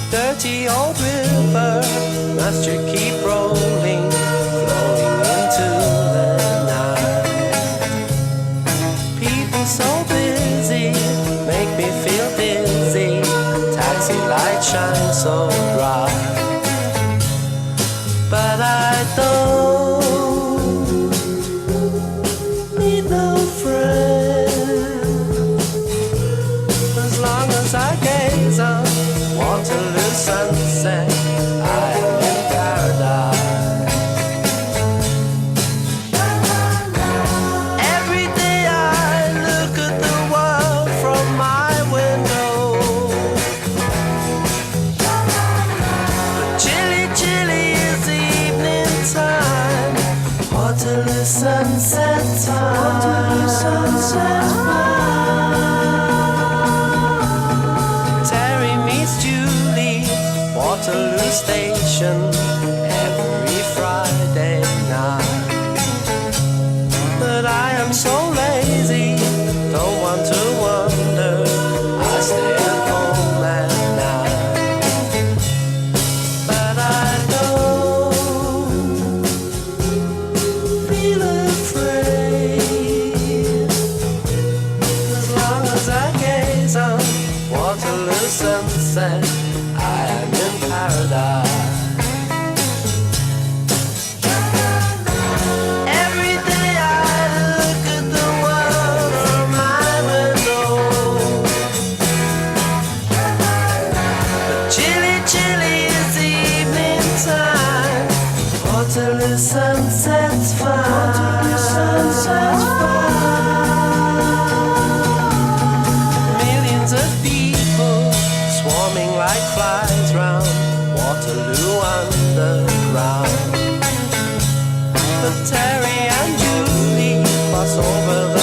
Dirty old river, must you keep rolling, flowing into the night? People so busy, make me feel dizzy. Taxi lights shine so bright, but I don't need no friend. As long as I gaze on Waterloo sunset, I am in paradise. Every day I look at the world from my window. But chilly, chilly is the evening time. Waterloo sunset time. Waterloo sunset time. Waterloo Station every Friday night. But I am so lazy, don't want to wander, I stay at home at night. But I don't feel afraid, as long as I gaze on Waterloo sunset, I am in paradise. Every day I look at the world from my window. But chilly, chilly is the evening time. Waterloo sunset's fine. Waterloo sunset's fine. Millions of people swarming like flies round Waterloo underground. But Terry and Julie cross over the